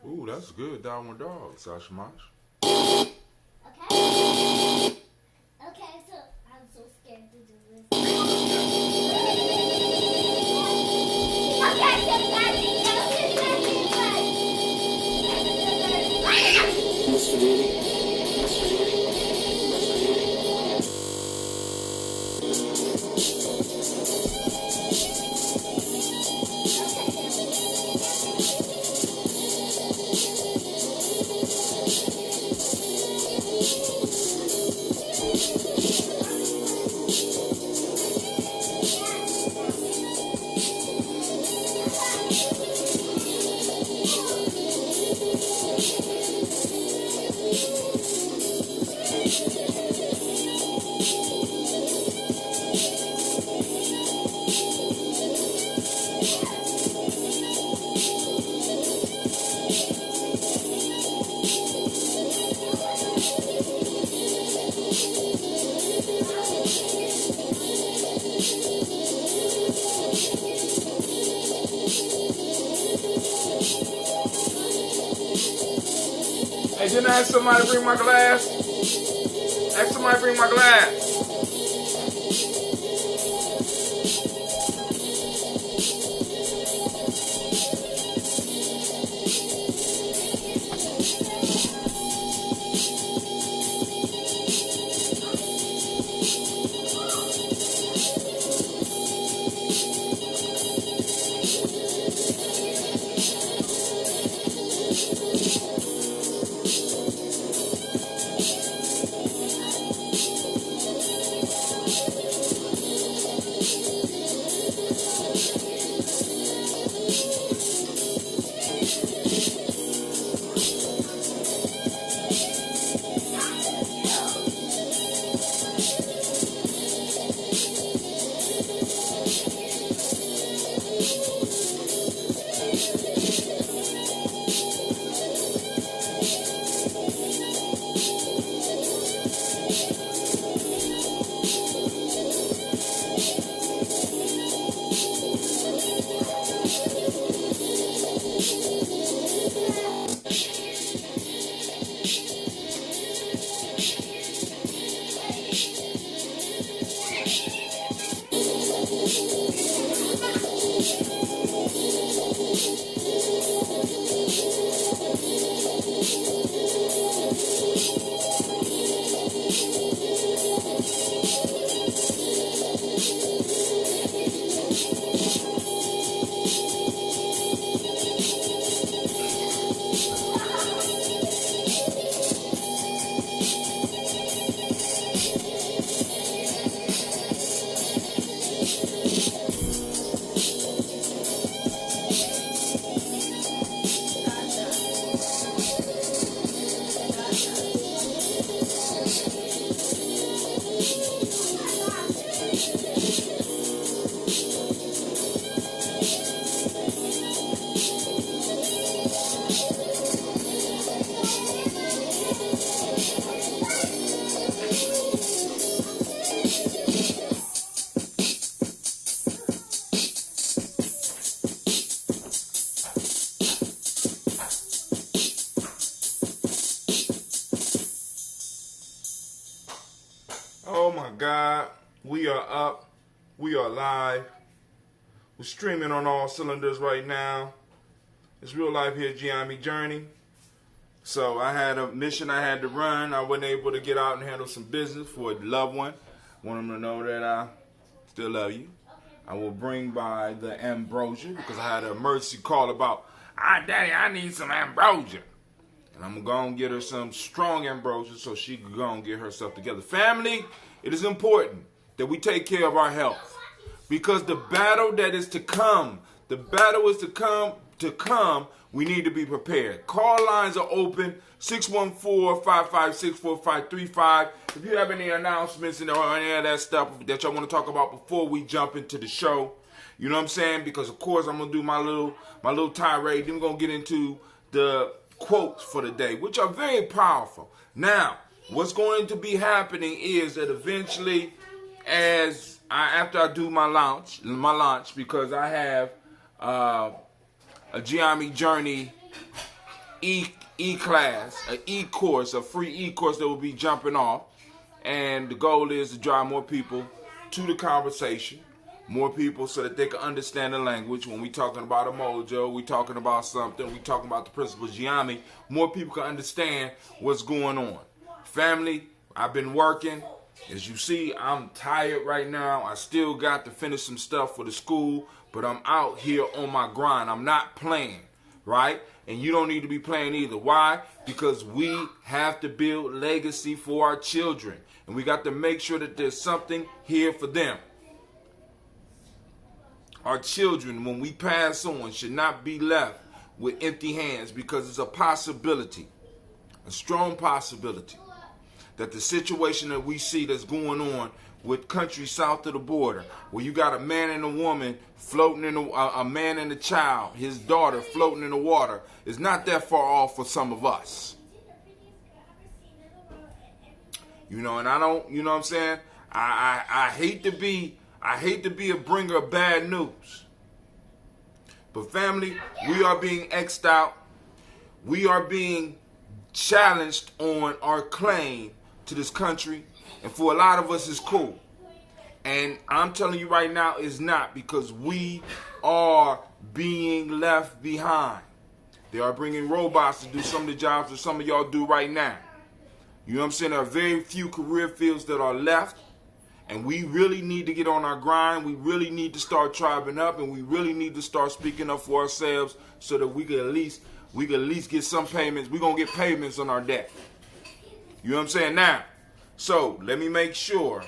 Ooh, that's good. Down with dog, Sasha Mosh. Okay. Okay, so I'm so scared to do this. Okay, so that's it. Hey, didn't I ask somebody to bring my glass? Ask somebody to bring my glass. Oh my God, we are up. We are live. We're streaming on all cylinders right now. It's real life here, Gye-Nyame Journey. So I had a mission I had to run. I wasn't able to get out and handle some business for a loved one. Want them to know that I still love you. I will bring by the ambrosia because I had an emergency call about, Daddy, I need some ambrosia. And I'm going to get her some strong ambrosia so she can go and get herself together. Family, it is important that we take care of our health. Because the battle that is to come, we need to be prepared. Call lines are open, 614-556-4535. If you have any announcements or any of that stuff that y'all want to talk about before we jump into the show, you know what I'm saying? Because, of course, I'm going to do my little tirade. Then we're going to get into the quotes for the day, which are very powerful. Now, what's going to be happening is that eventually, after I do my launch, because I have a Gye-Nyame Journey e-class, an e-course, a free e-course that will be jumping off. And the goal is to draw more people to the conversation, more people so that they can understand the language. When we talking about a mojo, we talking about something, we talking about the principle of Gye-Nyame, more people can understand what's going on. Family, I've been working. As you see, I'm tired right now. I still got to finish some stuff for the school, but I'm out here on my grind. I'm not playing, right? And you don't need to be playing either. Why? Because we have to build legacy for our children. And we got to make sure that there's something here for them. Our children, when we pass on, should not be left with empty hands, because it's a possibility, a strong possibility, that the situation that we see that's going on with countries south of the border, where you got a man and a woman floating in a man and a child, his daughter floating in the water, is not that far off for some of us. You know, and I don't, you know what I'm saying? I hate to be a bringer of bad news. But family, we are being X'd out. We are being challenged on our claim to this country. And for a lot of us, it's cool. And I'm telling you right now, it's not, because we are being left behind. They are bringing robots to do some of the jobs that some of y'all do right now. You know what I'm saying? There are very few career fields that are left. And we really need to get on our grind. We really need to start tribing up. And we really need to start speaking up for ourselves so that we can at least get some payments. We're going to get payments on our debt. You know what I'm saying? Now, so let me make sure.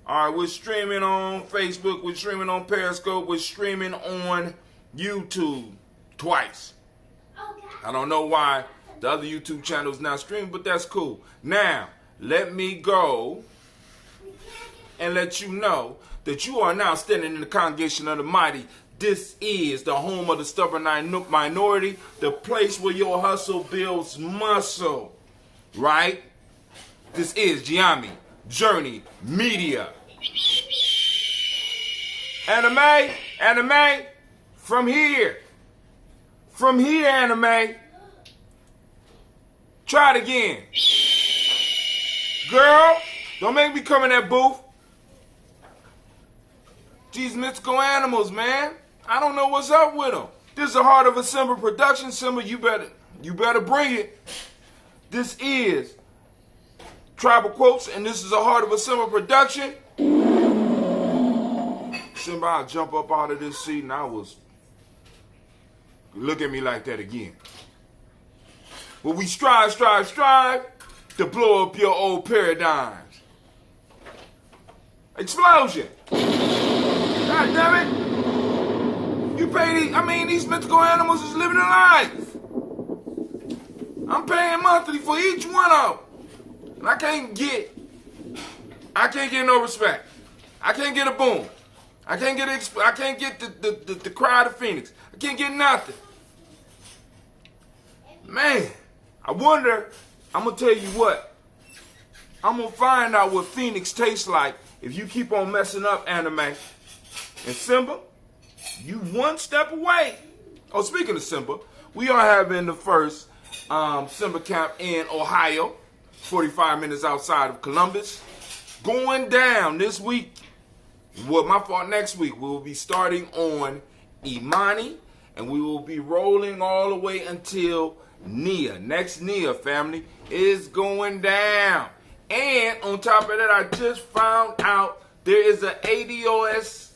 All right, we're streaming on Facebook. We're streaming on Periscope. We're streaming on YouTube twice. I don't know why the other YouTube channel is not streaming, but that's cool. Now, let me go and let you know that you are now standing in the congregation of the mighty. This is the home of the stubborn minority, the place where your hustle builds muscle, right? This is Gye-Nyame Journey Media. Anime, from here, anime. Try it again. Girl, don't make me come in that booth. These mythical animals, man. I don't know what's up with them. This is the Heart of a Simba production. Simba, you better bring it. This is Tribal Quotes, and this is a Heart of a Simba production. Simba, I'll jump up out of this seat, and I was... Look at me like that again. Well, we strive to blow up your old paradigms. Explosion. God damn it. You pay these mythical animals is living a life. I'm paying monthly for each one of them. And I can't get no respect. I can't get a boom. I can't get the cry of the phoenix. I can't get nothing. Man, I wonder, I'm going to tell you what. I'm going to find out what Phoenix tastes like if you keep on messing up, anime. And Simba, you one step away. Oh, speaking of Simba, we are having the first Simba camp in Ohio, 45 minutes outside of Columbus. Going down this week. Well, my fault, next week. We will be starting on Imani, and we will be rolling all the way until Nia. Next Nia, family, is going down. And on top of that, I just found out there is an ADOS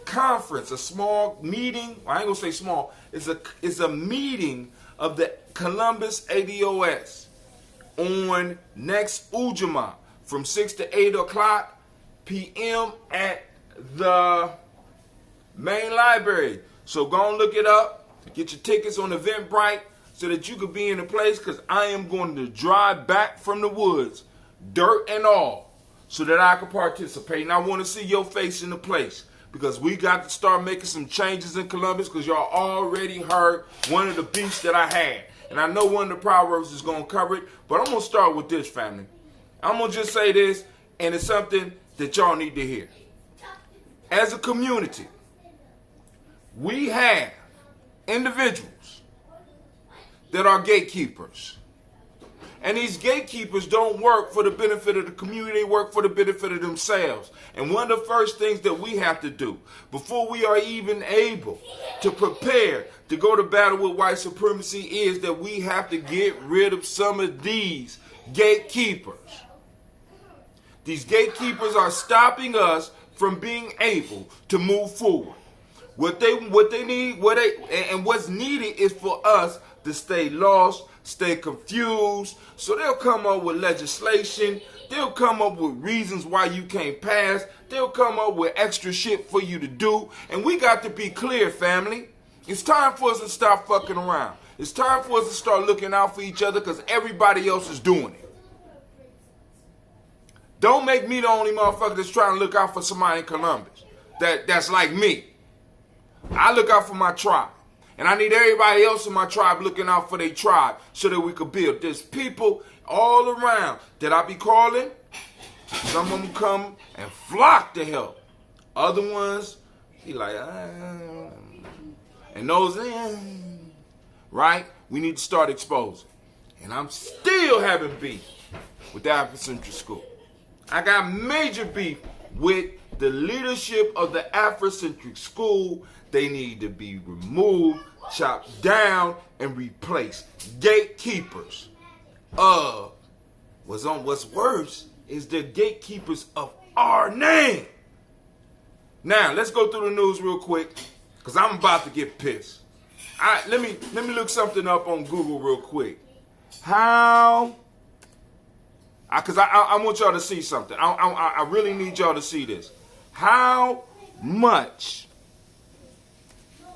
conference, a small meeting. I ain't gonna say small. It's a meeting of the Columbus ADOS on next Ujima from 6 to 8 o'clock p.m. at the main library. So go and look it up. Get your tickets on Eventbrite so that you could be in the place, because I am going to drive back from the woods, dirt and all, so that I can participate. And I want to see your face in the place, because we got to start making some changes in Columbus, because y'all already heard one of the beats that I had. And I know one of the Proverbs is going to cover it, but I'm going to start with this, family. I'm going to just say this, and it's something that y'all need to hear. As a community, we have individuals that are gatekeepers. And these gatekeepers don't work for the benefit of the community, they work for the benefit of themselves. And one of the first things that we have to do before we are even able to prepare to go to battle with white supremacy is that we have to get rid of some of these gatekeepers. These gatekeepers are stopping us from being able to move forward. What they need, and what's needed is for us to stay lost, stay confused. So they'll come up with legislation. They'll come up with reasons why you can't pass. They'll come up with extra shit for you to do. And we got to be clear, family. It's time for us to stop fucking around. It's time for us to start looking out for each other because everybody else is doing it. Don't make me the only motherfucker that's trying to look out for somebody in Columbus that's like me. I look out for my tribe. And I need everybody else in my tribe looking out for their tribe so that we could build. There's people all around that I be calling. Some of them come and flock to help. Other ones, he like, and those, right? We need to start exposing. And I'm still having beef with the Afrocentric School. I got major beef with the leadership of the Afrocentric School. They need to be removed, chopped down, and replaced. Gatekeepers of what's worse is the gatekeepers of our name. Now let's go through the news real quick, cause I'm about to get pissed. Let me look something up on Google real quick. Cause I want y'all to see something. I really need y'all to see this. How much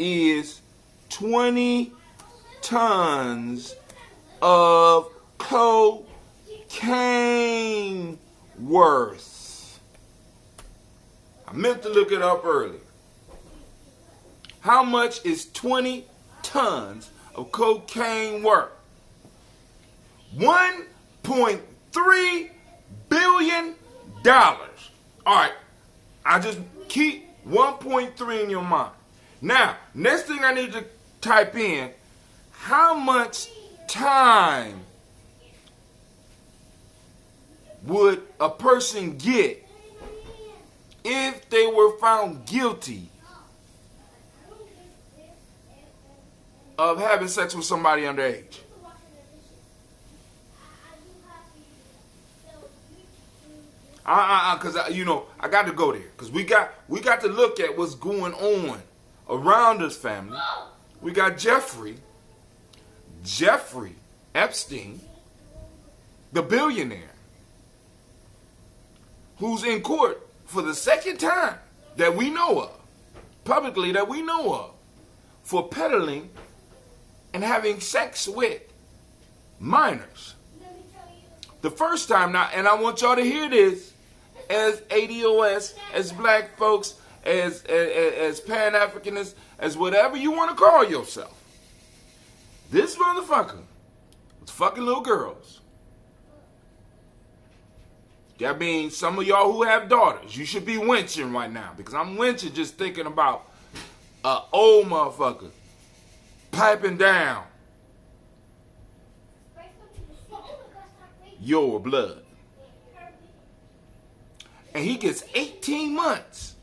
is 20 tons of cocaine worth? I meant to look it up earlier. How much is 20 tons of cocaine worth? $1.3 billion. All right, I just keep 1.3 in your mind. Now, next thing I need to type in, how much time would a person get if they were found guilty of having sex with somebody underage? Because I got to go there. Because we got to look at what's going on around us, family. We got Jeffrey Epstein, the billionaire, who's in court for the second time that we know of, publicly that we know of, for peddling and having sex with minors. The first time now, and I want y'all to hear this, as ADOS, as black folks, as Pan-Africanists, as whatever you want to call yourself. This motherfucker was fucking little girls. That means some of y'all who have daughters, you should be winching right now, because I'm winching just thinking about an old motherfucker piping down your blood. And he gets 18 months.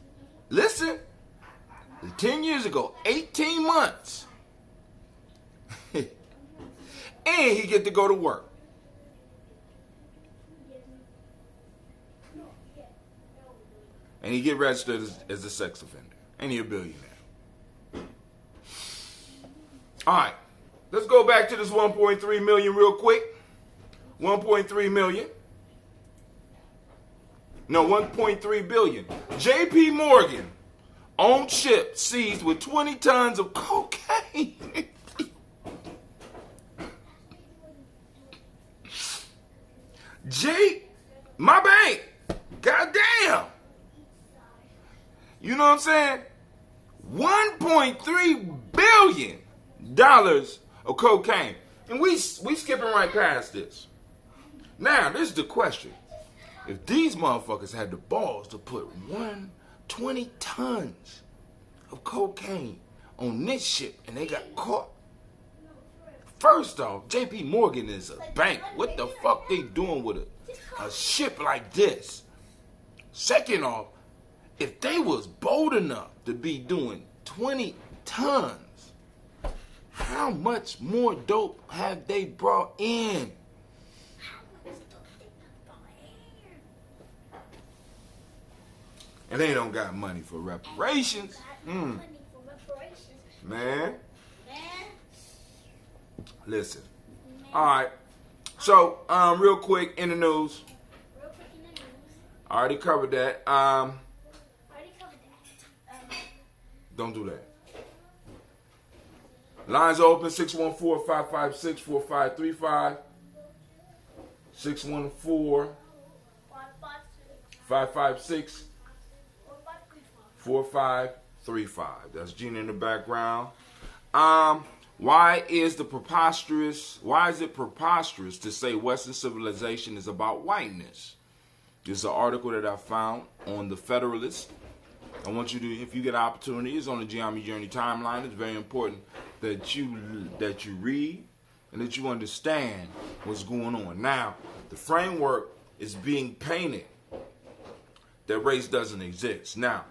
Listen, 10 years ago, 18 months. And he get to go to work. And he get registered as a sex offender. And he a billionaire. All right, let's go back to this 1.3 million real quick. 1.3 million. No, 1.3 billion. J.P. Morgan owned ship seized with 20 tons of cocaine. My bank. Goddamn. You know what I'm saying? $1.3 billion of cocaine. And we skipping right past this. Now, this is the question. If these motherfuckers had the balls to put 20 tons of cocaine on this ship and they got caught, First off, J.P. Morgan is a bank. What the fuck they doing with a ship like this? Second off, if they was bold enough to be doing 20 tons, how much more dope have they brought in? And they don't got money for reparations. Man. Listen. All right. So, real quick in the news. I already covered that. Don't do that. Lines open 614-556-4535. 614-556-4535. That's Gina in the background. Why is it preposterous to say Western civilization is about whiteness? This is an article that I found on the Federalist. I want you to, if you get an opportunity, it's on the Gye-Nyame Journey timeline. It's very important that you read and that you understand what's going on. Now, the framework is being painted that race doesn't exist. Now,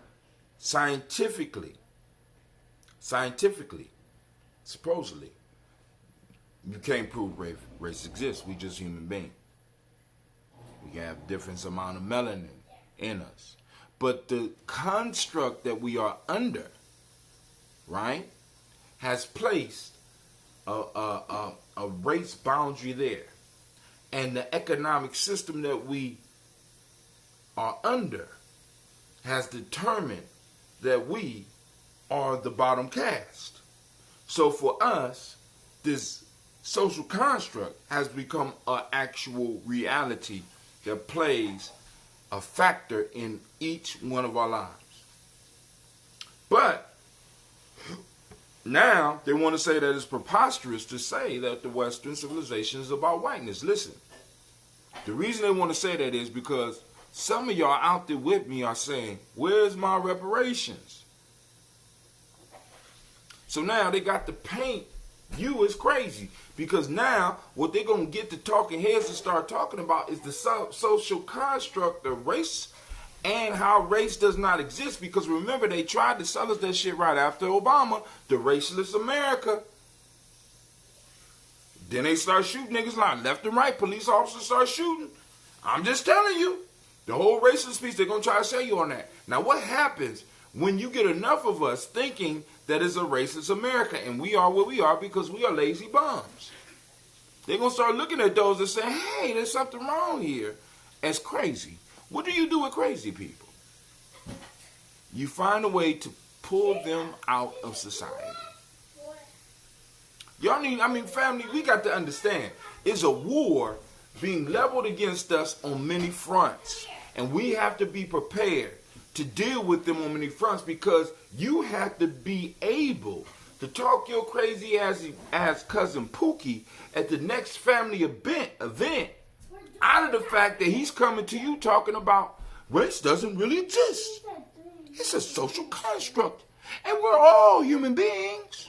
scientifically, supposedly, you can't prove race exists. We just human beings. We have different amount of melanin in us. But the construct that we are under, right, has placed a race boundary there. And the economic system that we are under has determined that we are the bottom caste. So for us, this social construct has become an actual reality that plays a factor in each one of our lives. But now they want to say that it's preposterous to say that the Western civilization is about whiteness. Listen, the reason they want to say that is because some of y'all out there with me are saying, where's my reparations? So now they got to paint you as crazy, because now what they're going to get the talking heads to start talking about is the social construct of race and how race does not exist. Because remember, they tried to sell us that shit right after Obama, the raceless America. Then they start shooting niggas like left and right. Police officers start shooting. I'm just telling you, the whole racist piece, they're going to try to sell you on that. Now what happens when you get enough of us thinking that is a racist America, and we are what we are because we are lazy bums? They're going to start looking at those and say, hey, there's something wrong here, as crazy. What do you do with crazy people? You find a way to pull them out of society. Y'all need, family, we got to understand, it's a war being leveled against us on many fronts. And we have to be prepared to deal with them on many fronts, because you have to be able to talk your crazy ass cousin Pookie at the next family event out of the fact that he's coming to you talking about race doesn't really exist. It's a social construct, and we're all human beings.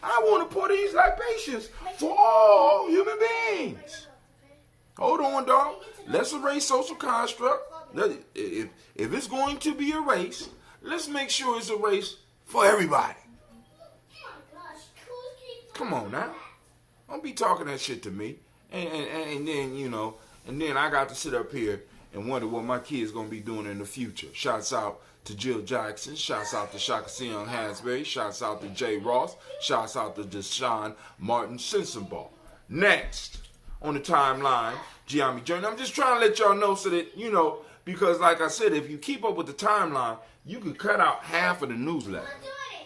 I want to pour these libations for all human beings. Hold on, dog. Let's erase social construct. If it's going to be a race, let's make sure it's a race for everybody. Come on now. Don't be talking that shit to me. And then, and then I got to sit up here and wonder what my kids going to be doing in the future. Shouts out to Jill Jackson. Shouts out to Shaka Sion Hansberry. Shouts out to Jay Ross. Shouts out to Deshaun Martin Sensenball. Next on the timeline, Gye-Nyame Journey. I'm just trying to let y'all know so that, because like I said, if you keep up with the timeline, you could cut out half of the newsletter.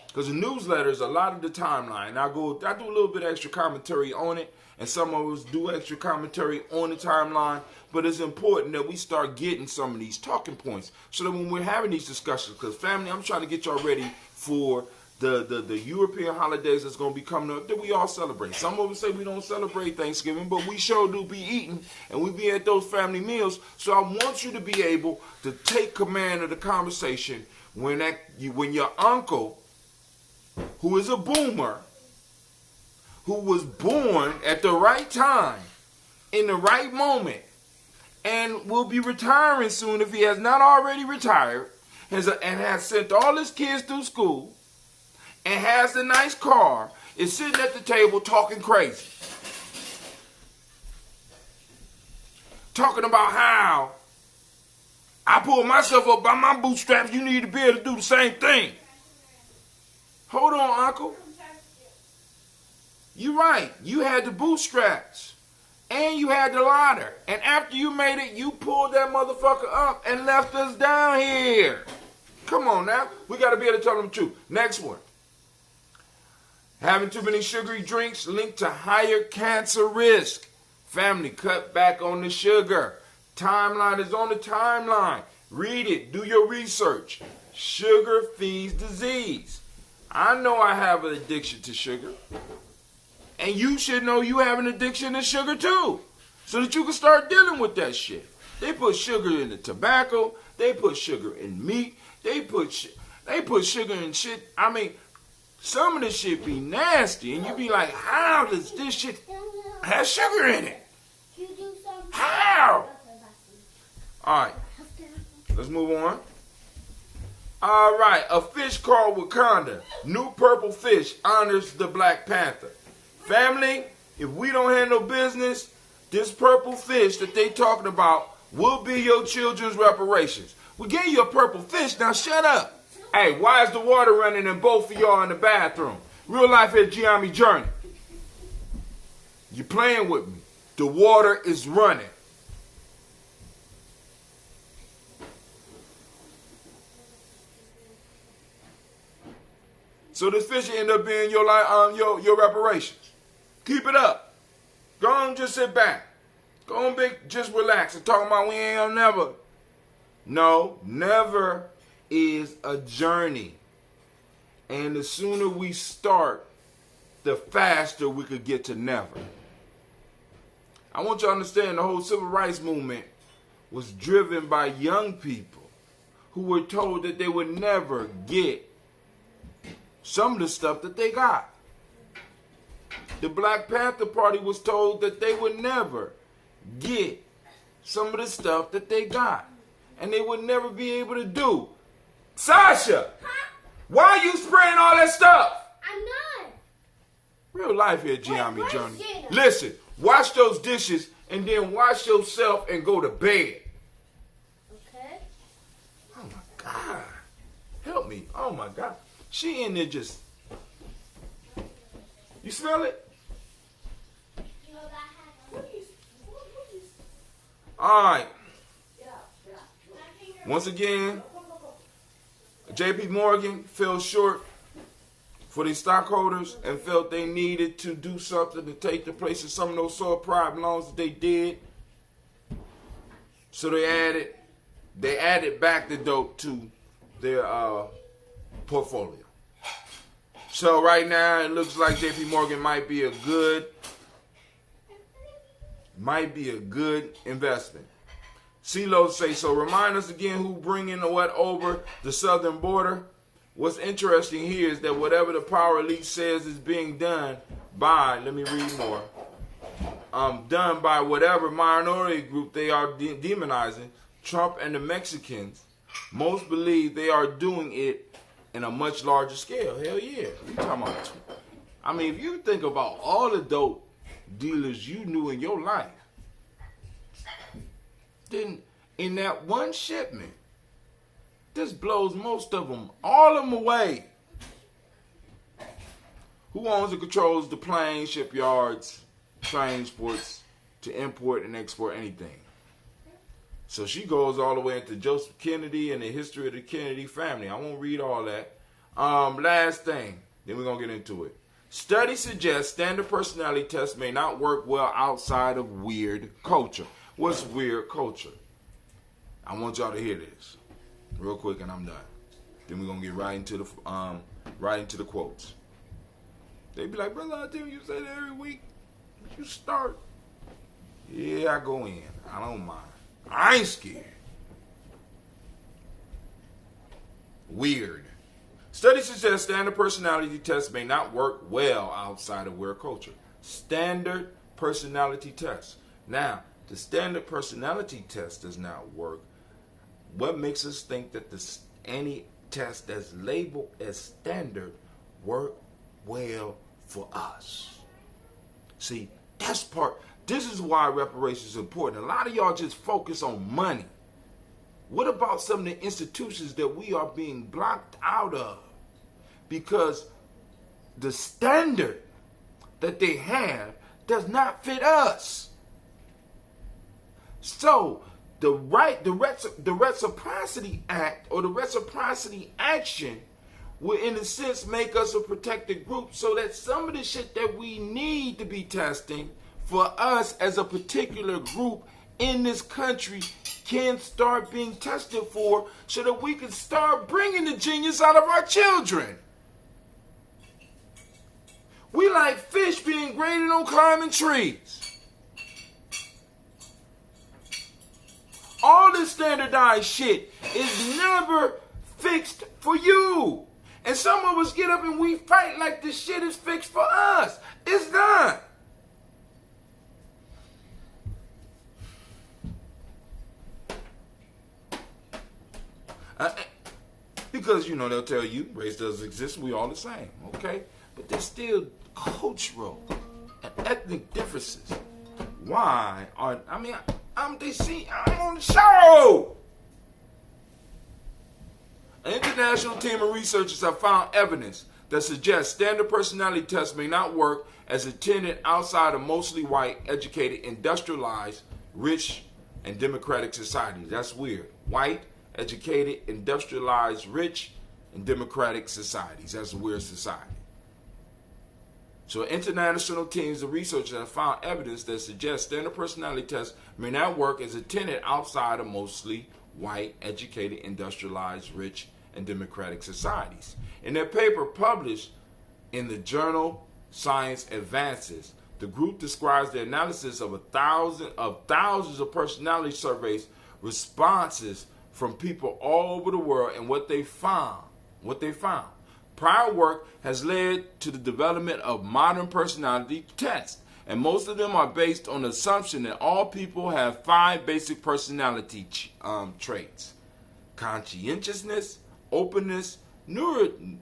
Because the newsletter is a lot of the timeline. I do a little bit of extra commentary on it, and some of us do extra commentary on the timeline. But it's important that we start getting some of these talking points so that when we're having these discussions, because family, I'm trying to get y'all ready for the European holidays that's going to be coming up that we all celebrate. Some of us say we don't celebrate Thanksgiving, but we sure do be eating, and we be at those family meals. So I want you to be able to take command of the conversation when your uncle, who is a boomer, who was born at the right time, in the right moment, and will be retiring soon if he has not already retired, and has sent all his kids through school, and has a nice car, is sitting at the table talking crazy. Talking about how I pulled myself up by my bootstraps, you need to be able to do the same thing. Hold on, Uncle. You're right. You had the bootstraps. And you had the ladder. And after you made it, you pulled that motherfucker up and left us down here. Come on now. We got to be able to tell them the truth. Next one. Having too many sugary drinks linked to higher cancer risk. Family, cut back on the sugar. Timeline is on the timeline. Read it. Do your research. Sugar feeds disease. I know I have an addiction to sugar. And you should know you have an addiction to sugar too. So that you can start dealing with that shit. They put sugar in the tobacco. They put sugar in meat. They put sugar in shit. I mean, some of this shit be nasty. And you be like, how does this shit have sugar in it? How? All right. Let's move on. All right. A fish called Wakanda. New purple fish honors the Black Panther. Family, if we don't handle business, this purple fish that they talking about will be your children's reparations. We gave you a purple fish. Now shut up. Hey, why is the water running in both of y'all in the bathroom? Real life at Gye-Nyame Journey. You playing with me. The water is running. So this fish end up being your reparations. Keep it up. Go on, just sit back. Go on, just relax and talk about we ain't gonna never. No, never is a journey. And the sooner we start, the faster we could get to never. I want you to understand the whole civil rights movement was driven by young people who were told that they would never get some of the stuff that they got. The Black Panther Party was told that they would never get some of the stuff that they got. And they would never be able to do. Sasha! Why are you spraying all that stuff? I'm not. Real life here, Gye-Nyame Journey. Listen, wash those dishes and then wash yourself and go to bed. Okay. Oh my God. Help me. Oh my God. She in there just... You smell it? All right. Once again, J.P. Morgan fell short for the stockholders and felt they needed to do something to take the place of some of those subprime loans that they did. So they added back the dope to their portfolio. So right now it looks like J.P. Morgan might be a good investment. CeeLo say, so remind us again who bringing what over the southern border. What's interesting here is that whatever the power elite says is being done by, let me read more, done by whatever minority group they are demonizing, Trump and the Mexicans, most believe they are doing it in a much larger scale. Hell yeah. What you talking about? I mean, if you think about all the dope dealers you knew in your life, then in that one shipment, this blows most of them, all of them away. Who owns and controls the planes, shipyards, transports to import and export anything? So she goes all the way into Joseph Kennedy and the history of the Kennedy family. I won't read all that. Last thing, then we're going to get into it. Study suggests standard personality tests may not work well outside of weird culture. What's weird culture? I want y'all to hear this real quick and I'm done. Then we're going to get right into the quotes. They be like, brother, I tell you say that every week. You start. Yeah, I go in. I don't mind. I ain't scared. Weird. Studies suggest standard personality tests may not work well outside of weird culture. Standard personality tests. Now, the standard personality test does not work. What makes us think that any test that's labeled as standard work well for us? See, this is why reparations is important. A lot of y'all just focus on money. What about some of the institutions that we are being blocked out of? Because the standard that they have does not fit us. So the Reciprocity Act or the Reciprocity Action will in a sense make us a protected group so that some of the shit that we need to be testing for us as a particular group in this country can start being tested for so that we can start bringing the genius out of our children. We like fish being graded on climbing trees. All this standardized shit is never fixed for you. And some of us get up and we fight like this shit is fixed for us. It's not. Because, they'll tell you race doesn't exist, we all the same, okay? But there's still cultural and ethnic differences. Why are, I'm on the show! An international team of researchers have found evidence that suggests standard personality tests may not work as intended outside of mostly white, educated, industrialized, rich, and democratic societies. That's weird. White, educated, industrialized, rich, and democratic societies. That's a weird society. So international teams of researchers have found evidence that suggests standard personality tests may not work as intended outside of mostly white, educated, industrialized, rich, and democratic societies. In their paper published in the journal Science Advances, the group describes the analysis of thousands of personality surveys responses from people all over the world and what they found. Prior work has led to the development of modern personality tests, and most of them are based on the assumption that all people have 5 basic personality traits: conscientiousness, openness, neuroticism,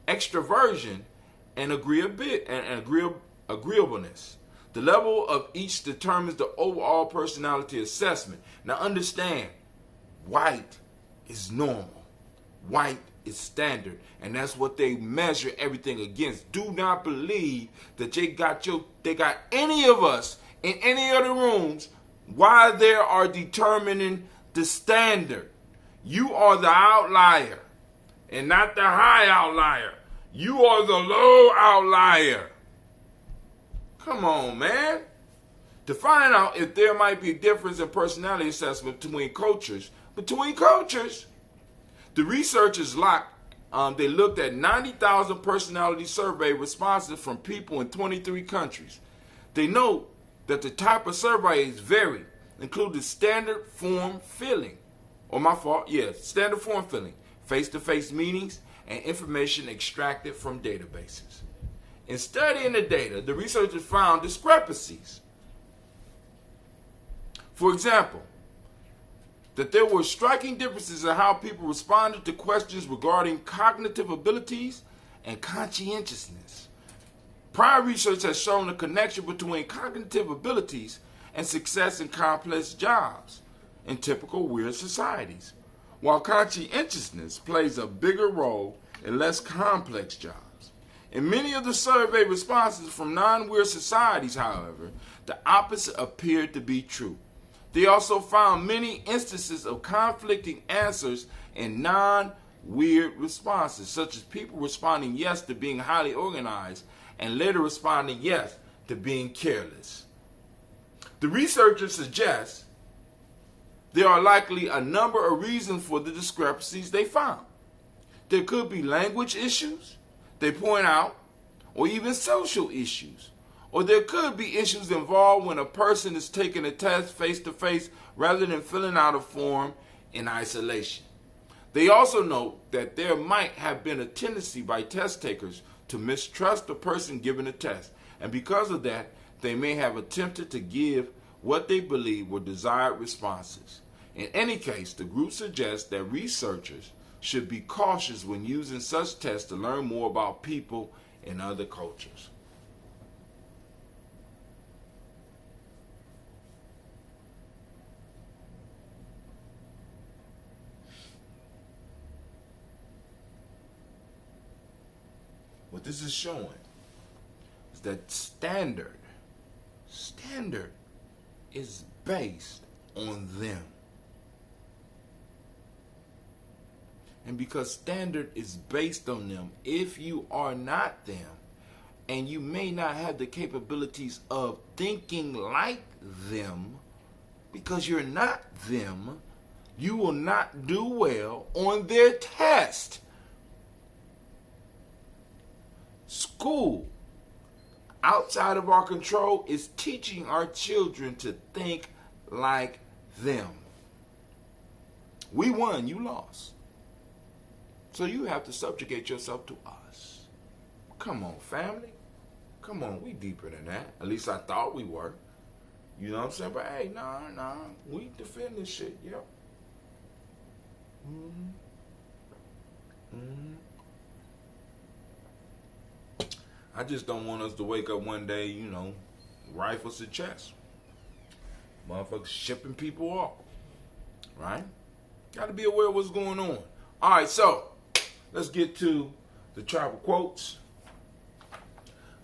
extroversion, and agreeableness. The level of each determines the overall personality assessment. Now understand, white is normal. White is standard. And that's what they measure everything against. Do not believe that they got any of us in any other rooms while they are determining the standard. You are the outlier and not the high outlier. You are the low outlier. Come on, man. To find out if there might be a difference in personality assessment between cultures, the researchers they looked at 90,000 personality survey responses from people in 23 countries. They note that the type of surveys vary, including standard form filling, standard form filling, face-to-face meetings, and information extracted from databases. In studying the data, the researchers found discrepancies. For example, that there were striking differences in how people responded to questions regarding cognitive abilities and conscientiousness. Prior research has shown a connection between cognitive abilities and success in complex jobs in typical weird societies, while conscientiousness plays a bigger role in less complex jobs. In many of the survey responses from non-weird societies, however, the opposite appeared to be true. They also found many instances of conflicting answers in non-weird responses, such as people responding yes to being highly organized and later responding yes to being careless. The researchers suggest there are likely a number of reasons for the discrepancies they found. There could be language issues, they point out, or even social issues. Or there could be issues involved when a person is taking a test face-to-face rather than filling out a form in isolation. They also note that there might have been a tendency by test takers to mistrust the person giving the test, and because of that, they may have attempted to give what they believe were desired responses. In any case, the group suggests that researchers should be cautious when using such tests to learn more about people in other cultures. What this is showing is that standard is based on them. And because standard is based on them, if you are not them, and you may not have the capabilities of thinking like them, because you're not them, you will not do well on their test. School, outside of our control, is teaching our children to think like them. We won, you lost. So you have to subjugate yourself to us. Come on, family. Come on, we deeper than that. At least I thought we were. You know what I'm saying? But hey, nah, we defend this shit, yep. I just don't want us to wake up one day, rifles to chest. Motherfuckers shipping people off. Right? Got to be aware of what's going on. All right, so let's get to the tribal quotes.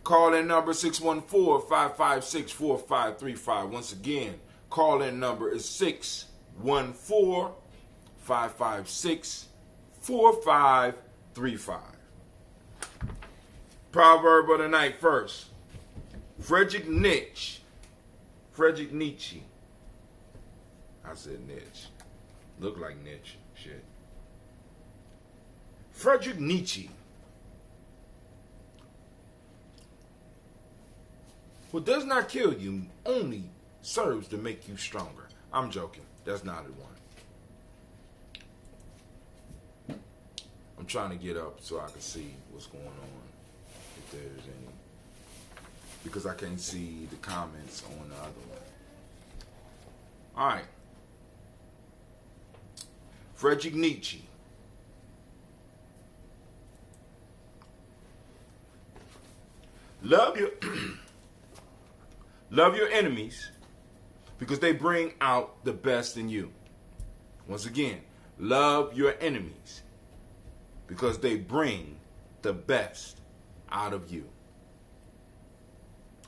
Call-in number 614-556-4535. Once again, call-in number is 614-556-4535. Proverb of the night first. Friedrich Nietzsche. I said Nietzsche. Look like Nietzsche. Shit. Friedrich Nietzsche. What does not kill you only serves to make you stronger. I'm joking. That's not the one. I'm trying to get up so I can see what's going on. If there's any. Because I can't see the comments on the other one. Alright. Friedrich Nietzsche. Love your enemies because they bring out the best in you. Once again, love your enemies because they bring the best out of you.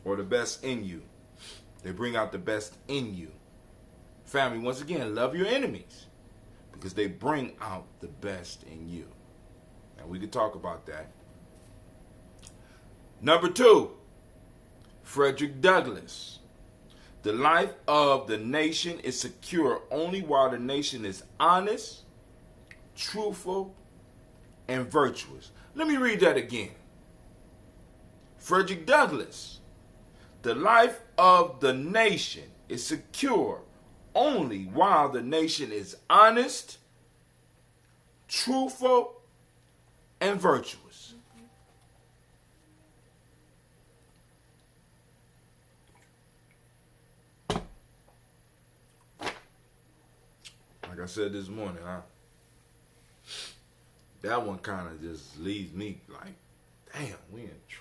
Or the best in you. They bring out the best in you. Family, once again, love your enemies because they bring out the best in you. Now we can talk about that. Number 2, Frederick Douglass. The life of the nation is secure only while the nation is honest, truthful, and virtuous. Let me read that again. Frederick Douglass. The life of the nation is secure only while the nation is honest, truthful, and virtuous. Like I said this morning, that one kind of just leaves me like, damn, we in trouble.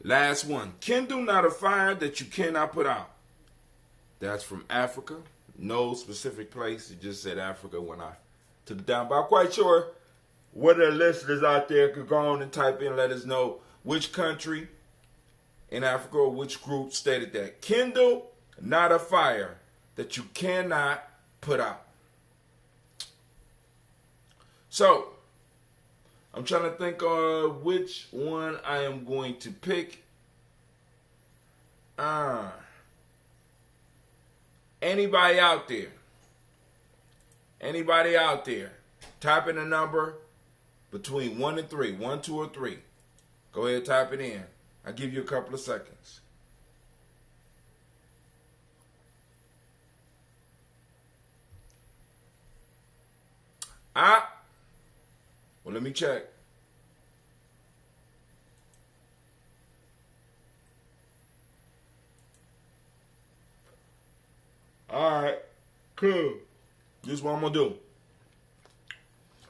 Last one. Kindle not a fire that you cannot put out. That's from Africa. No specific place. It just said Africa when I took it down. But I'm quite sure one of the listeners out there could go on and type in and let us know which country in Africa or which group stated that. Kindle not a fire that you cannot put out. So, I'm trying to think of which one I am going to pick. Anybody out there? Anybody out there? Type in a number between 1 and 3. 1, 2, or 3. Go ahead, type it in. I'll give you a couple of seconds. Well, let me check. All right, cool. This is what I'm gonna do.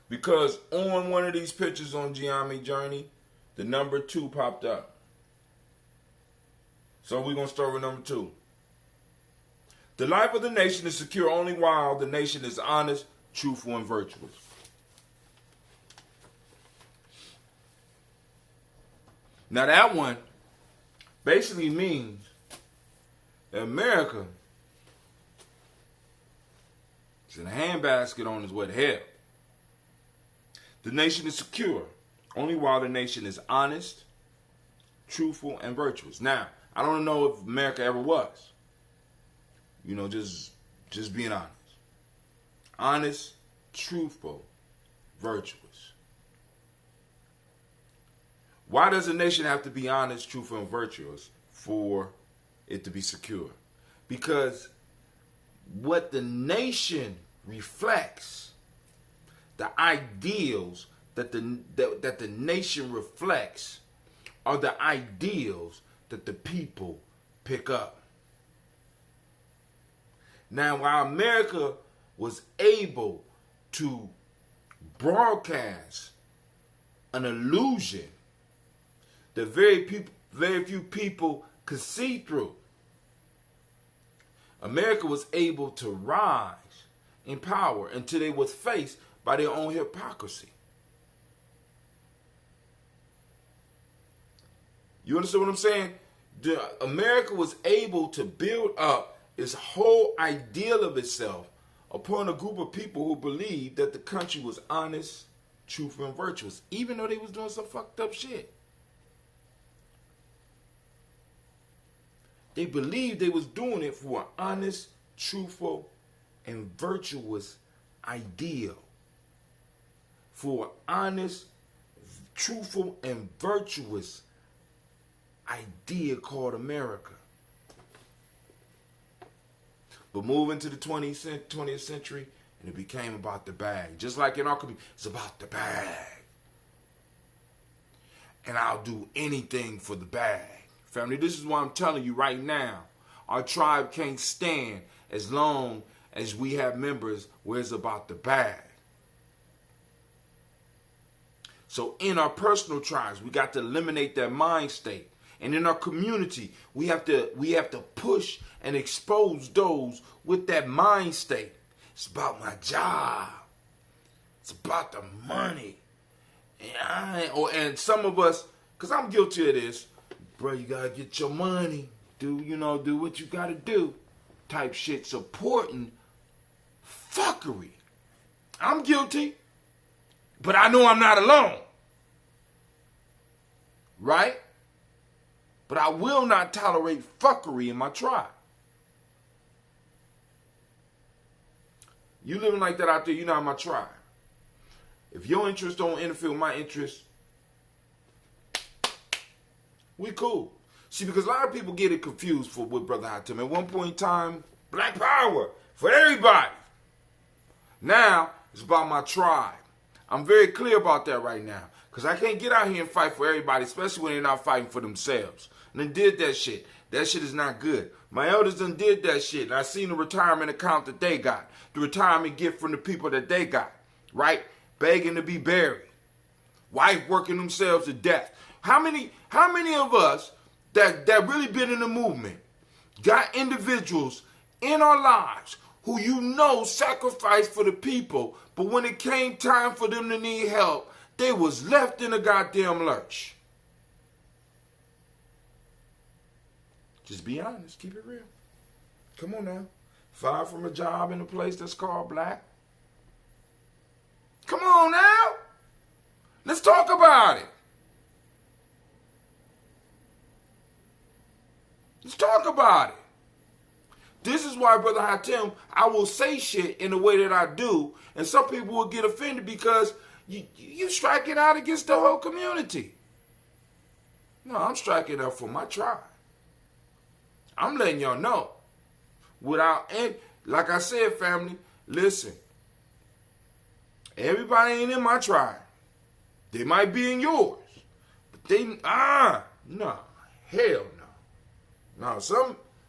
Because on one of these pictures on Gye-Nyame Journey, the number 2 popped up. So we're gonna start with number 2. The life of the nation is secure only while the nation is honest, truthful, and virtuous. Now that one basically means that America is in a handbasket on its way to hell. The nation is secure only while the nation is honest, truthful, and virtuous. Now, I don't know if America ever was. You know, just being honest. Honest, truthful, virtuous. Why does a nation have to be honest, truthful, and virtuous for it to be secure? Because what the nation reflects, the ideals that the nation reflects, are the ideals that the people pick up. Now, while America was able to broadcast an illusion that very few people could see through, America was able to rise in power until they was faced by their own hypocrisy. You understand what I'm saying? America was able to build up its whole ideal of itself upon a group of people who believed that the country was honest, truthful, and virtuous, even though they was doing some fucked up shit. They believed they was doing it for an honest, truthful, and virtuous ideal. For an honest, truthful, and virtuous idea called America. But moving to the 20th century, and it became about the bag. Just like in our community, it's about the bag. And I'll do anything for the bag. Family, this is what I'm telling you right now. Our tribe can't stand as long as we have members where it's about the bag. So in our personal tribes, we got to eliminate that mind state. And in our community, we have to push and expose those with that mind state. It's about my job. It's about the money. And some of us, because I'm guilty of this, bro, you got to get your money. Do what you got to do. Type shit, supporting fuckery. I'm guilty, but I know I'm not alone. Right? But I will not tolerate fuckery in my tribe. You living like that out there, you're not my tribe. If your interests don't interfere with my interests, we cool. See, because a lot of people get it confused with Brother Hatem. At one point in time, black power for everybody. Now, it's about my tribe. I'm very clear about that right now. Because I can't get out here and fight for everybody, especially when they're not fighting for themselves. And they did that shit. That shit is not good. My elders done did that shit. And I seen the retirement account that they got. The retirement gift from the people that they got. Right? Begging to be buried. Wife working themselves to death. How many of us that really been in the movement got individuals in our lives who sacrificed for the people, but when it came time for them to need help, they was left in a goddamn lurch? Just be honest. Keep it real. Come on now. Fired from a job in a place that's called black. Come on now. Let's talk about it. Let's talk about it. This is why, Brother Hatem, I will say shit in the way that I do, and some people will get offended because you striking out against the whole community. No, I'm striking up for my tribe. I'm letting y'all know. Like I said, family, listen. Everybody ain't in my tribe. They might be in yours. But they, no. Hell no. No,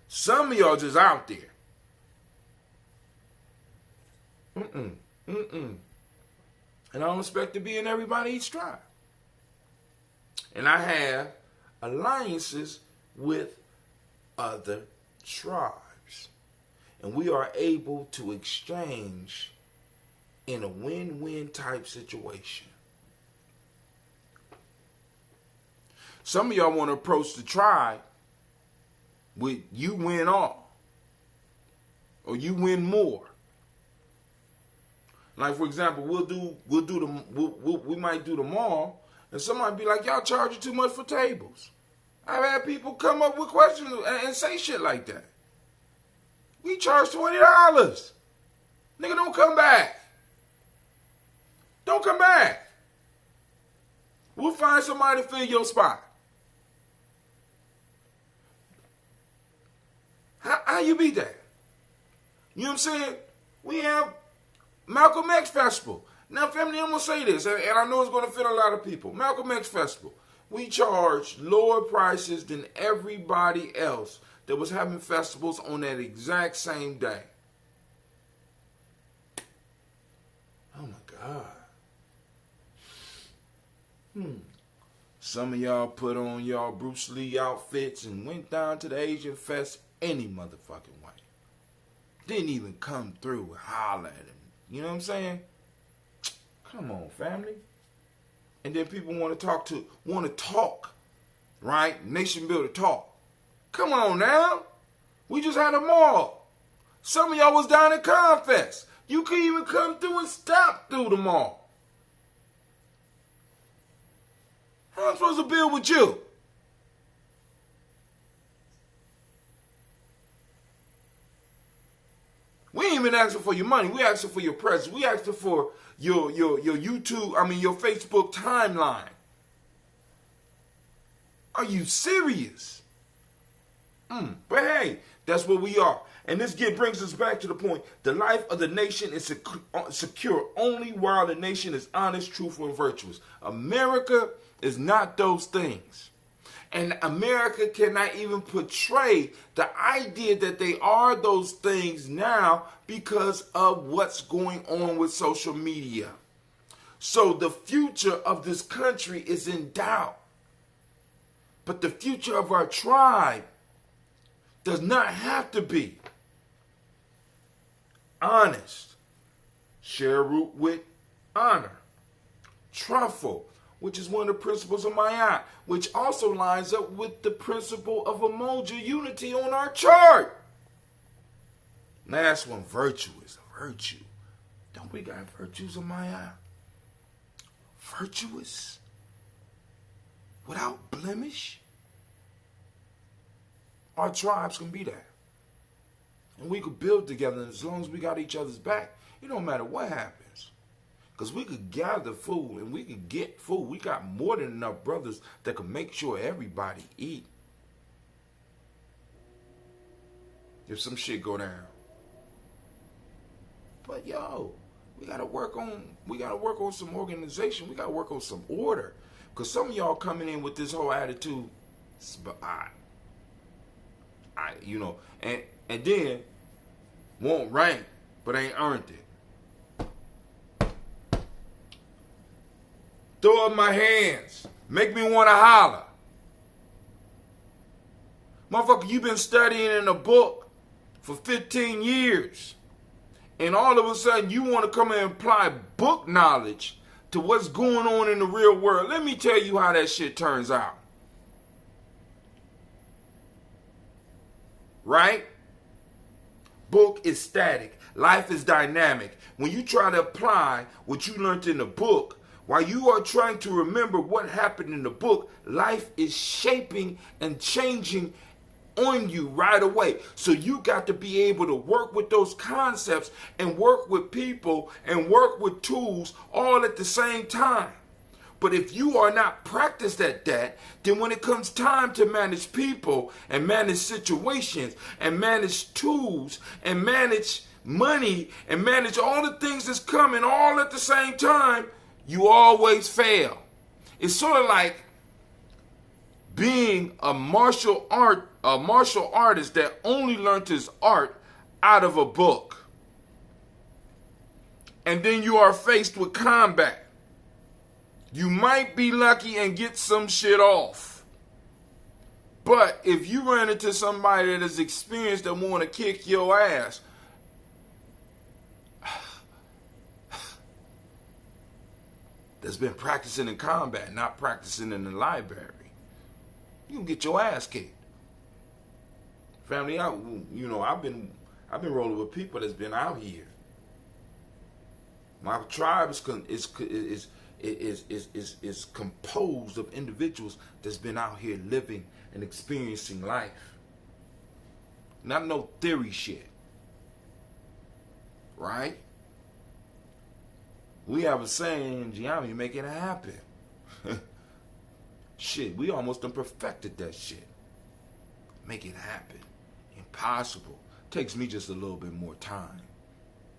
some of y'all just out there. And I don't expect to be in everybody's tribe. And I have alliances with other tribes. And we are able to exchange in a win-win type situation. Some of y'all want to approach the tribe with you win all. Or you win more. Like, for example, we might do the mall, and somebody be like, y'all charging too much for tables. I've had people come up with questions and say shit like that. We charge $20. Nigga, don't come back. Don't come back. We'll find somebody to fill your spot. How you beat that? You know what I'm saying? We have Malcolm X Festival. Now, family, I'm going to say this, and I know it's going to fit a lot of people. Malcolm X Festival. We charge lower prices than everybody else that was having festivals on that exact same day. Oh, my God. Some of y'all put on y'all Bruce Lee outfits and went down to the Asian Fest any motherfucking way. Didn't even come through and holler at him. You know what I'm saying? Come on, family. And then people want to talk, right? Nation builder talk. Come on now. We just had a mall. Some of y'all was down at Confest. You couldn't even come through and stop through the mall. How am I supposed to build with you? We ain't even asking for your money. We asking for your presence. We asking for your YouTube, your Facebook timeline. Are you serious? But hey, that's what we are. And this brings us back to the point. The life of the nation is secure only while the nation is honest, truthful, and virtuous. America is not those things. And America cannot even portray the idea that they are those things now because of what's going on with social media. So the future of this country is in doubt. But the future of our tribe does not have to be honest. Share root with honor. Truthful, which is one of the principles of Ma'at, which also lines up with the principle of Umoja unity on our chart. Last one, virtue is a virtue. Don't we got virtues of Ma'at? Virtuous? Without blemish? Our tribes can be that. And we could build together, and as long as we got each other's back, it don't matter what happens. Because we could gather food and we could get food. We got more than enough brothers that can make sure everybody eat. If some shit go down. But yo, we gotta work on some organization. We gotta work on some order. Because some of y'all coming in with this whole attitude, but and then won't rank, but ain't earned it. Throw up my hands. Make me want to holler. Motherfucker, you been studying in a book for 15 years. And all of a sudden, you want to come and apply book knowledge to what's going on in the real world. Let me tell you how that shit turns out. Right? Book is static. Life is dynamic. When you try to apply what you learned in the book, while you are trying to remember what happened in the book, life is shaping and changing on you right away. So you got to be able to work with those concepts and work with people and work with tools all at the same time. But if you are not practiced at that, then when it comes time to manage people and manage situations and manage tools and manage money and manage all the things that's coming all at the same time, you always fail. It's sort of like being a martial artist that only learned his art out of a book. And then you are faced with combat. You might be lucky and get some shit off. But if you run into somebody that is experienced that want to kick your ass, that's been practicing in combat, not practicing in the library, you can get your ass kicked. Family, I've been rolling with people that's been out here. My tribe is composed of individuals that's been out here living and experiencing life. Not no theory shit. Right? We have a saying, Gye-Nyame, making it happen. Shit, we almost done perfected that shit. Make it happen. Impossible. Takes me just a little bit more time.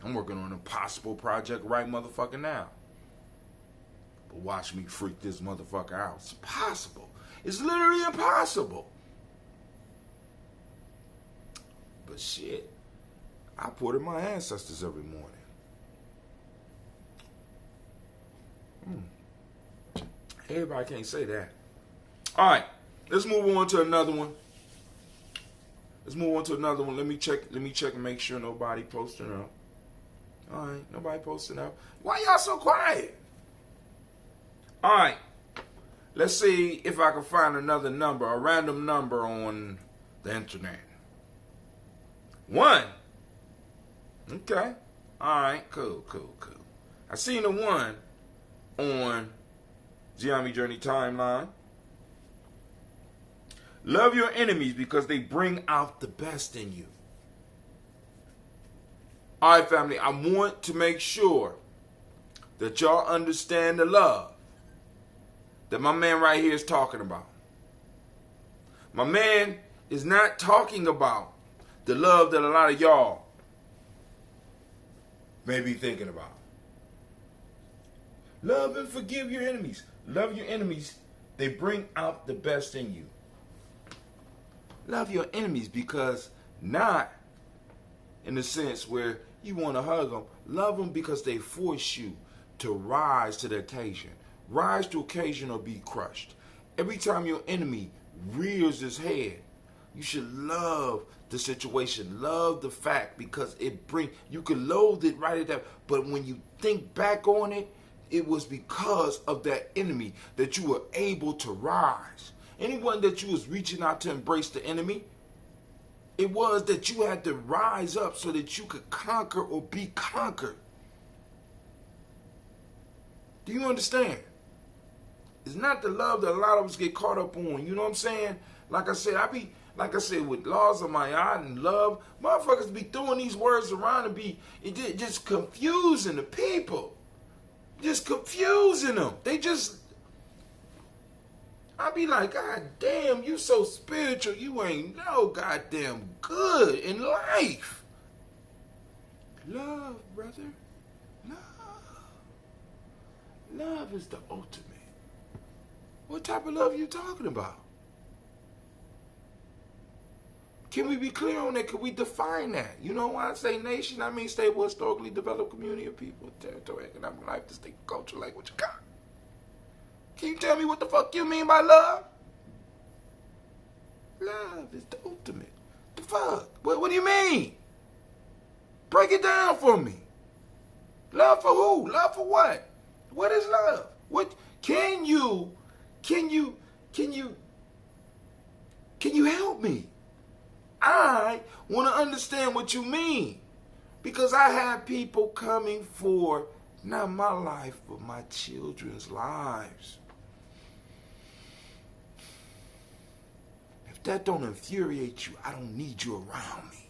I'm working on an impossible project right motherfucking now. But watch me freak this motherfucker out. It's impossible. It's literally impossible. But shit, I put in my ancestors every morning. Everybody can't say that. All right, let's move on to another one. Let me check and make sure nobody posting up. All right, nobody posting up. Why y'all so quiet? All right, let's see if I can find another number, a random number on the internet. 1. Okay. All right, cool. I seen the 1 on Gye-Nyame Journey timeline. Love your enemies because they bring out the best in you. All right, family, I want to make sure that y'all understand the love that my man right here is talking about. My man is not talking about the love that a lot of y'all may be thinking about. Love and forgive your enemies. Love your enemies. They bring out the best in you. Love your enemies because not in the sense where you want to hug them. Love them because they force you to rise to the occasion. Rise to occasion or be crushed. Every time your enemy rears his head, you should love the situation. Love the fact because you can loathe it right at that. But when you think back on it, it was because of that enemy that you were able to rise. Anyone that you was reaching out to embrace the enemy, it was that you had to rise up so that you could conquer or be conquered. Do you understand? It's not the love that a lot of us get caught up on. You know what I'm saying? Like I said, with laws of my art and love, motherfuckers be throwing these words around and just confusing the people. Just confusing them. I be like, God damn, you so spiritual, you ain't no goddamn good in life. Love, brother. Love. Love is the ultimate. What type of love you talking about? Can we be clear on that? Can we define that? You know why I say nation? I mean stable, historically developed community of people, territory, economic life, distinct culture, language, God. Can you tell me what the fuck you mean by love? Love is the ultimate. The fuck? What do you mean? Break it down for me. Love for who? Love for what? What is love? What can you help me? I want to understand what you mean. Because I have people coming for not my life, but my children's lives. If that don't infuriate you, I don't need you around me.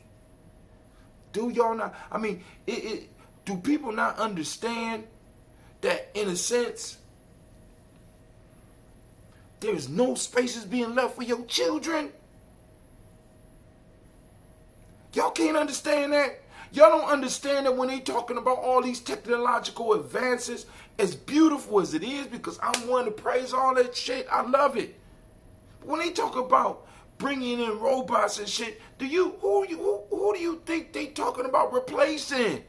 Do y'all not? I mean, do people not understand that in a sense, there's no spaces being left for your children? Y'all can't understand that? Y'all don't understand that when they talking about all these technological advances, as beautiful as it is, because I'm one to praise all that shit, I love it. When they talk about bringing in robots and shit, who do you think they talking about replacing?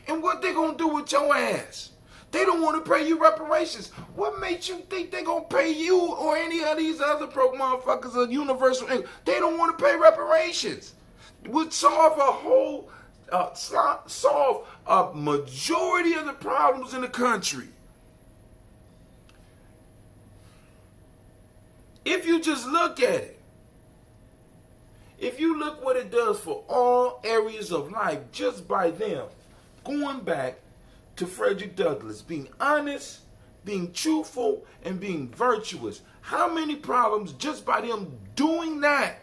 And what they gonna do with your ass? They don't want to pay you reparations. What makes you think they gonna pay you or any of these other broke motherfuckers a universal income? They don't want to pay reparations. Would solve solve a majority of the problems in the country. If you just look at it, if you look what it does for all areas of life, just by them going back to Frederick Douglass, being honest, being truthful, and being virtuous. How many problems just by them doing that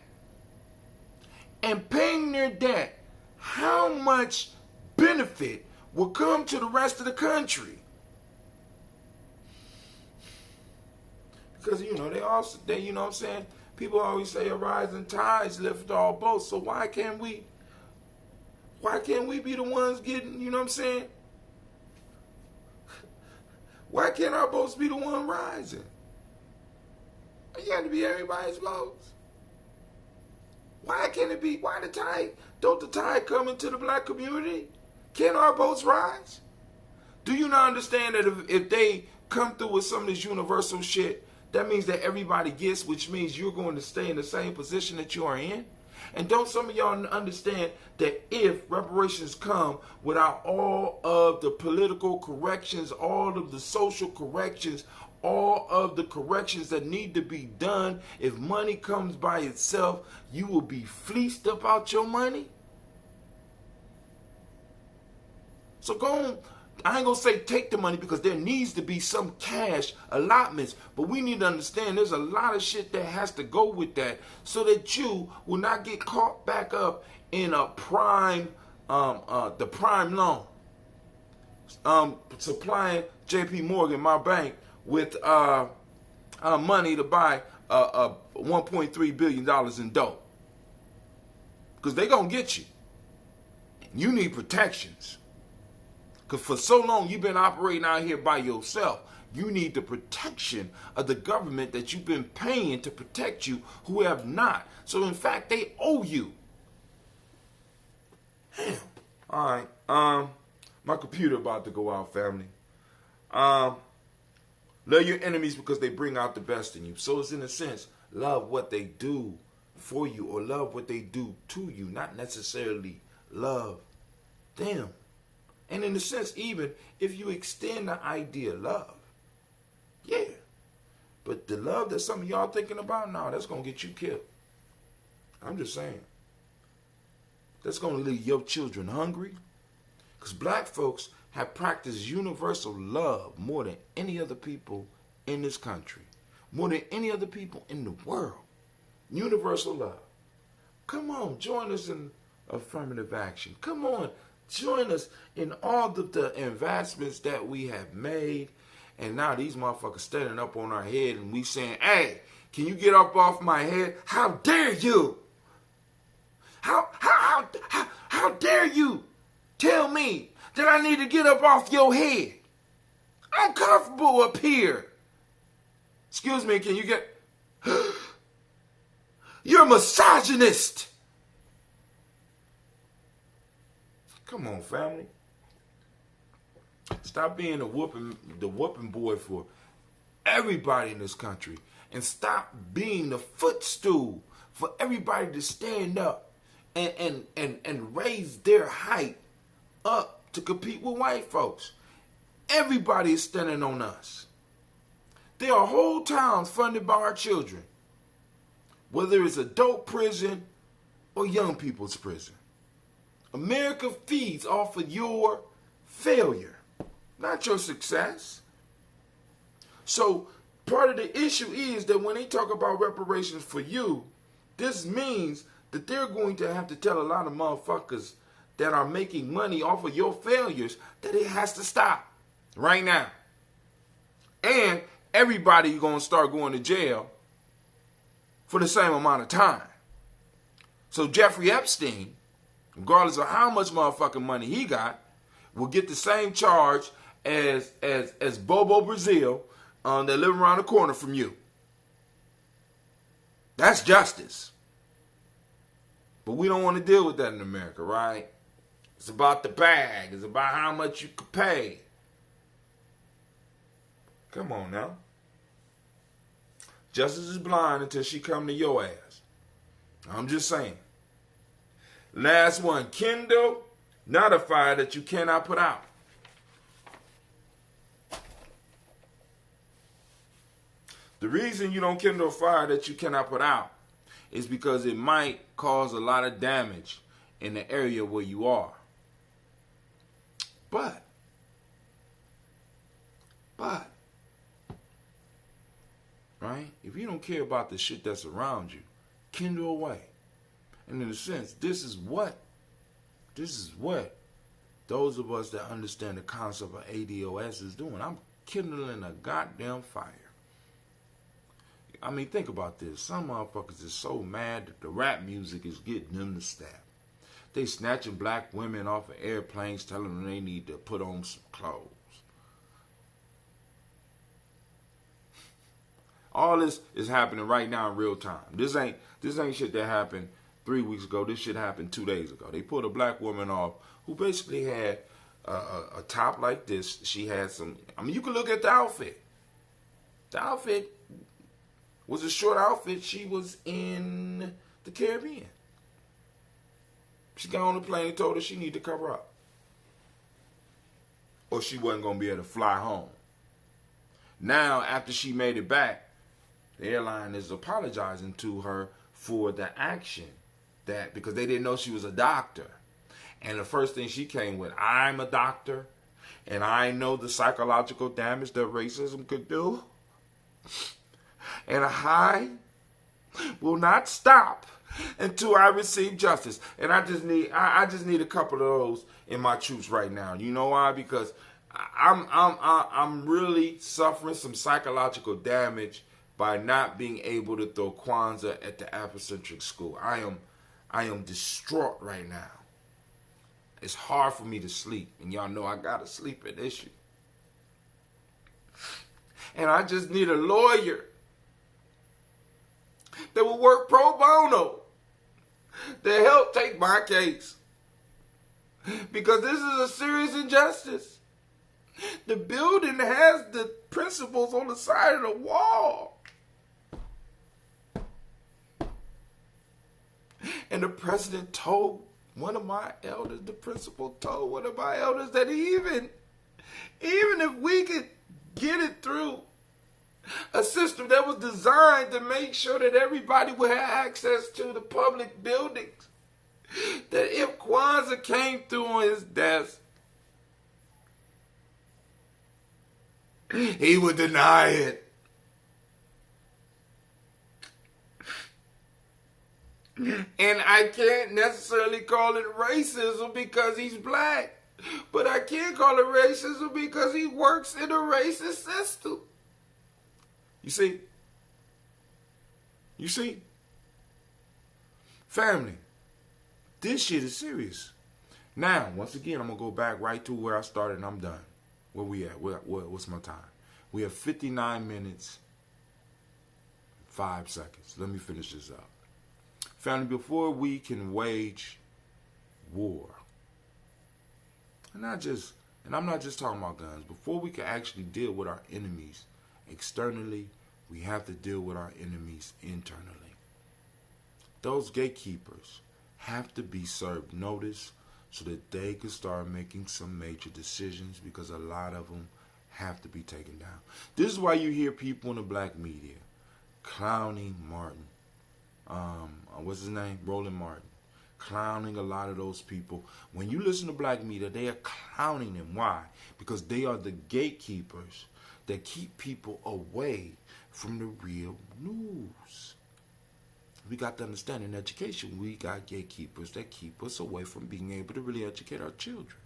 and paying their debt, how much benefit will come to the rest of the country? Because, you know, they you know what I'm saying? People always say a rising tides lift all boats. So why can't we be the ones getting, you know what I'm saying? Why can't our boats be the one rising? You got to be everybody's boats. Why can't it be? Don't the tide come into the black community? Can our boats rise? Do you not understand that if they come through with some of this universal shit, that means that everybody gets, which means you're going to stay in the same position that you are in? And don't some of y'all understand that if reparations come without all of the political corrections, all of the social corrections, all of the corrections that need to be done, if money comes by itself, you will be fleeced about your money? So go on. I ain't going to say take the money, because there needs to be some cash allotments. But we need to understand there's a lot of shit that has to go with that, so that you will not get caught back up in a prime, the prime loan. Supplying J.P. Morgan, my bank, with money to buy $1.3 billion in dope. Because they going to get you. You need protections. Because for so long you've been operating out here by yourself. You need the protection of the government that you've been paying to protect you, who have not. So in fact, they owe you. Damn. All right. My computer about to go out, family. Love your enemies because they bring out the best in you. So it's in a sense, love what they do for you, or love what they do to you, not necessarily love them. And in a sense, even if you extend the idea of love, yeah. But the love that some of y'all thinking about, no, that's going to get you killed. I'm just saying. That's going to leave your children hungry. Because black folks have practiced universal love more than any other people in this country. More than any other people in the world. Universal love. Come on, join us in affirmative action. Come on. Join us in all of the advancements that we have made. And now these motherfuckers standing up on our head and we saying, hey, can you get up off my head? How dare you? How dare you tell me that I need to get up off your head? I'm comfortable up here. Excuse me, can you get... You're a misogynist. Come on, family. Stop being the whooping boy for everybody in this country, and stop being the footstool for everybody to stand up and raise their height up to compete with white folks. Everybody is standing on us. There are whole towns funded by our children, whether it's adult prison or young people's prison. America feeds off of your failure, not your success. So part of the issue is that when they talk about reparations for you, this means that they're going to have to tell a lot of motherfuckers that are making money off of your failures that it has to stop right now. And everybody going to start going to jail for the same amount of time. So Jeffrey Epstein, regardless of how much motherfucking money he got, will get the same charge as Bobo Brazil that live around the corner from you. That's justice. But we don't want to deal with that in America, right? It's about the bag. It's about how much you could pay. Come on now. Justice is blind until she come to your ass. I'm just saying. Last one. Kindle not a fire that you cannot put out. The reason you don't kindle a fire that you cannot put out is because it might cause a lot of damage in the area where you are. But, right? If you don't care about the shit that's around you, kindle away. And in a sense, this is what those of us that understand the concept of ADOS is doing. I'm kindling a goddamn fire. I mean, think about this. Some motherfuckers is so mad that the rap music is getting them to stab. They snatching black women off of airplanes, telling them they need to put on some clothes. All this is happening right now in real time. This ain't shit that happened 3 weeks ago. This shit happened 2 days ago. They put a black woman off who basically had a top like this. She had some. I mean, you can look at the outfit. The outfit was a short outfit. She was in the Caribbean. She got on the plane and told her she needed to cover up, or she wasn't going to be able to fly home. Now, after she made it back, the airline is apologizing to her for the action because they didn't know she was a doctor. And the first thing she came with, I'm a doctor, and I know the psychological damage that racism could do. And I will not stop until I receive justice. And I just need a couple of those in my troops right now. You know why? Because I'm really suffering some psychological damage by not being able to throw Kwanzaa at the Afrocentric school. I am distraught right now. It's hard for me to sleep, and y'all know I got a sleeping issue. And I just need a lawyer that will work pro bono to help take my case. Because this is a serious injustice. The building has the principles on the side of the wall. And the president told one of my elders, the principal told one of my elders that even if we could get it through a system that was designed to make sure that everybody would have access to the public buildings, that if Kwanzaa came through on his desk, he would deny it. And I can't necessarily call it racism because he's black, but I can call it racism because he works in a racist system. You see? Family, this shit is serious. Now, once again, I'm going to go back right to where I started and I'm done. Where we at? What's my time? We have 59 minutes, 5 seconds. Let me finish this up. Family, before we can wage war, and I'm not just talking about guns, before we can actually deal with our enemies externally, we have to deal with our enemies internally. Those gatekeepers have to be served notice so that they can start making some major decisions, because a lot of them have to be taken down. This is why you hear people in the black media clowning Martin. What's his name? Roland Martin. Clowning a lot of those people. When you listen to black media, they are clowning them. Why? Because they are the gatekeepers that keep people away from the real news. We got to understand, in education, we got gatekeepers that keep us away from being able to really educate our children.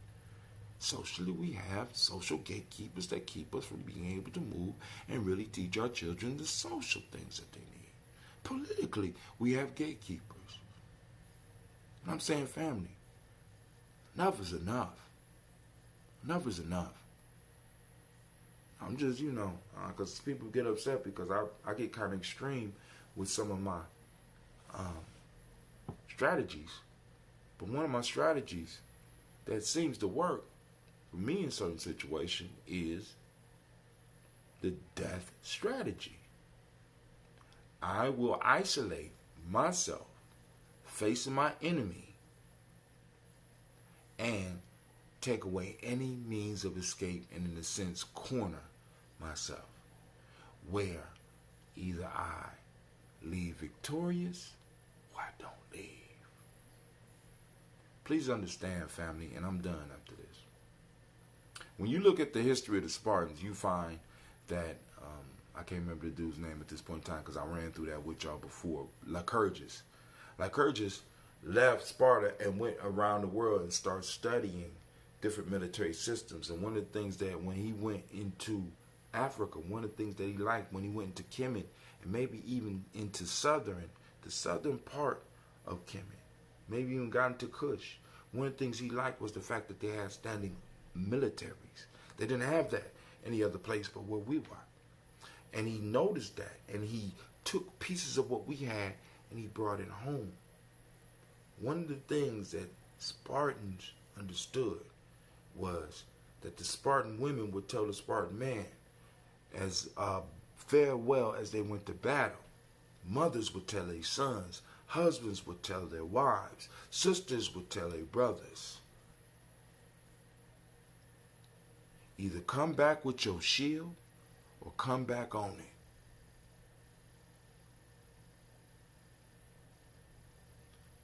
Socially, we have social gatekeepers that keep us from being able to move and really teach our children the social things that they need. Politically, we have gatekeepers. And I'm saying, family, enough is enough. Enough is enough. I'm just, because people get upset because I get kind of extreme with some of my strategies. But one of my strategies that seems to work for me in certain situations is the death strategy. I will isolate myself facing my enemy and take away any means of escape and, in a sense, corner myself, where either I leave victorious or I don't leave. Please understand, family, and I'm done after this. When you look at the history of the Spartans, you find that, I can't remember the dude's name at this point in time because I ran through that with y'all before, Lycurgus. Lycurgus left Sparta and went around the world and started studying different military systems. And one of the things that when he went into Africa, one of the things that he liked when he went into Kemet and maybe even into the southern part of Kemet, maybe even got into Kush, one of the things he liked was the fact that they had standing militaries. They didn't have that any other place but where we were. And he noticed that, and he took pieces of what we had and he brought it home. One of the things that Spartans understood was that the Spartan women would tell the Spartan man as farewell as they went to battle. Mothers would tell their sons, husbands would tell their wives, sisters would tell their brothers, either come back with your shield or come back on it.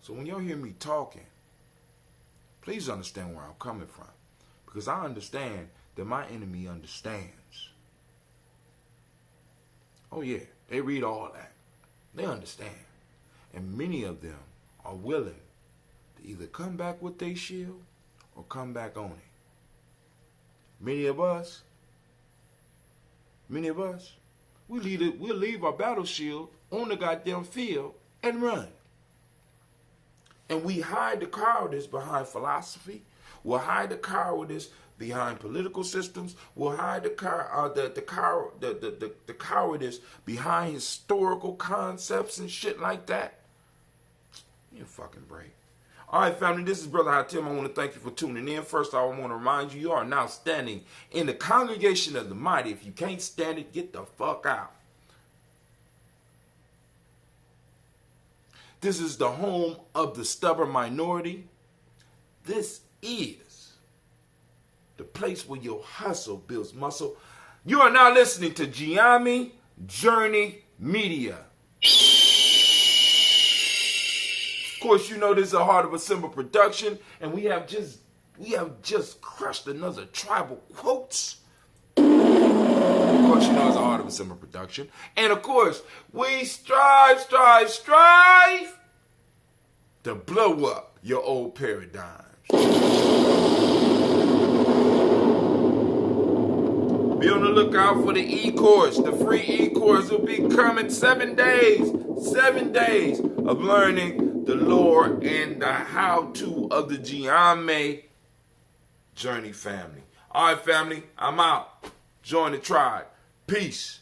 So when y'all hear me talking, please understand where I'm coming from. Because I understand that my enemy understands. Oh yeah, they read all that. They understand. And many of them are willing to either come back with their shield or come back on it. Many of us, we'll leave our battle shield on the goddamn field and run. And we hide the cowardice behind philosophy. We'll hide the cowardice behind political systems. We'll hide the cowardice behind historical concepts and shit like that. You fucking break. All right, family, this is Brother Hatim. I want to thank you for tuning in. First, I want to remind you, you are now standing in the congregation of the mighty. If you can't stand it, get the fuck out. This is the home of the stubborn minority. This is the place where your hustle builds muscle. You are now listening to Gye-Nyame Journey Media. Of course, you know this is a Heart of a Simple production, and we have just crushed another tribal quotes. Of course, you know it's a Heart of a Simple production, and of course, we strive to blow up your old paradigms. Be on the lookout for the e-course. The free e-course will be coming 7 days. 7 days of learning the lore and the how-to of the Gye-Nyame Journey family. All right, family, I'm out. Join the tribe. Peace.